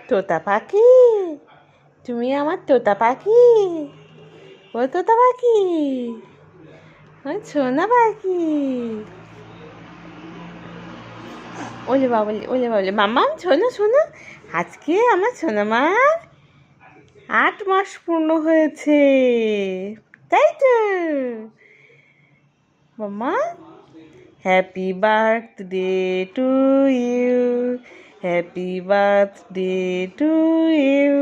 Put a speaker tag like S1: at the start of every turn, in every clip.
S1: তোতা পাখি, তুমি আমার তোতা পাখি। ও তোতা পাখি, ও সোনা পাখি। ওলে বাবলি, ওলে বাবলি, মাম্মা শোনো শোনো, আজকে আমার সোনামার 8 মাস পূর্ণ হয়েছে, তাই তো মাম্মা? Happy birthday to you, happy birthday to you,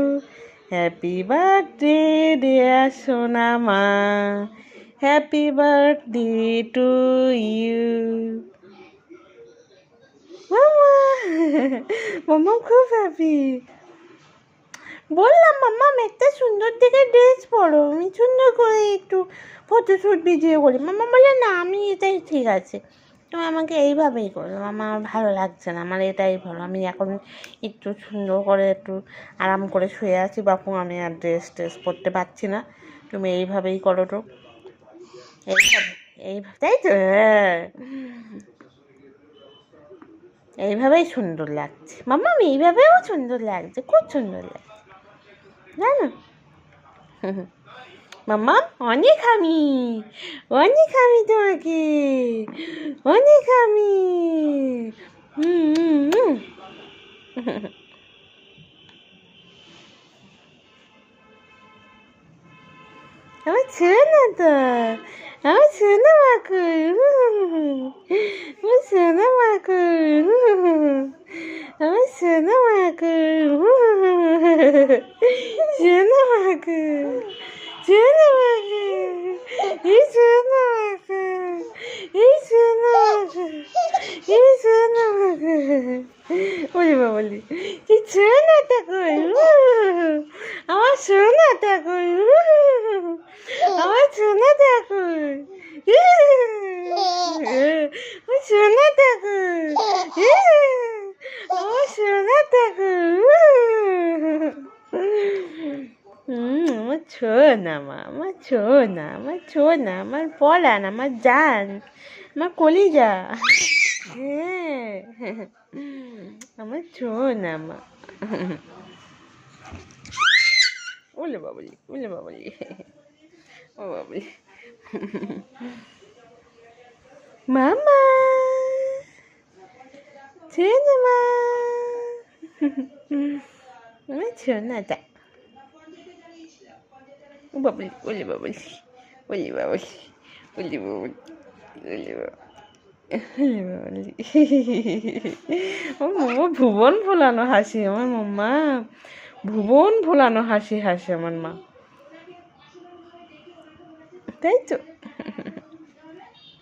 S1: happy birthday dear সোনামা, হ্যাপি বার্থডে টু ইউ। মাম্মা, মাম্মা খুব হ্যাপি। বললাম মাম্মা একটা সুন্দর দেখে ড্রেস পরো, আমি সুন্দর করে একটু ফটোশ্যুট ভিডিও করি। মাম্মা বললে না, আমি এটাই ঠিক আছে, তুমি আমাকে এইভাবেই করো। আমার ভালো লাগছে না, আমার এটাই ভালো, আমি এখন একটু সুন্দর করে একটু আরাম করে শুয়ে আছি বাপু, আমি আর ড্রেস পরতে পারছি না, তুমি এইভাবেই করো তো, এইভাবে এইভাবে, তাই তো এইভাবেই সুন্দর লাগছে মাম্মা, আমি এইভাবেও সুন্দর লাগছে, খুব সুন্দর লাগছে জানো। মাম্মা অনেক আমি তোমাকে, অনেক আমি। আমার শোনা তো, আমার শোনা মাকু, আমার শোনা মাকু, আমার শোনা মাকু, শোনা মাকু, শোনা মাকু, এই শোনা মাকু, এই শোনা মাকু, এই শোনা মাকু। বলি বলি, এই শোনাটা কই, আমার শোনাটা কই, আমার শোনাটা কই, আমার শোনাটা কই, আমার শোনাটা কই। আমার ছোনা মা, আমার ছোনা, আমার ছোনা, আমার পরাণ, আমার জান, আমার কলিজা। হ্যাঁ, আমার ছোনা মা। ওলে বাবলি, ওলে বাবলি, ও বাবলি। মামা, ছোনা মা, আমার ছোনাটা। ও বাবলি, ওলে বাবলি, ওলে বাবলি, ওলে বাবলি, ওলে বাবলি। আমার মামা ভুবন ভোলানো হাসি, আমার মাম্মা ভুবন ভোলানো হাসি হাসে আমার মা, তাই তো।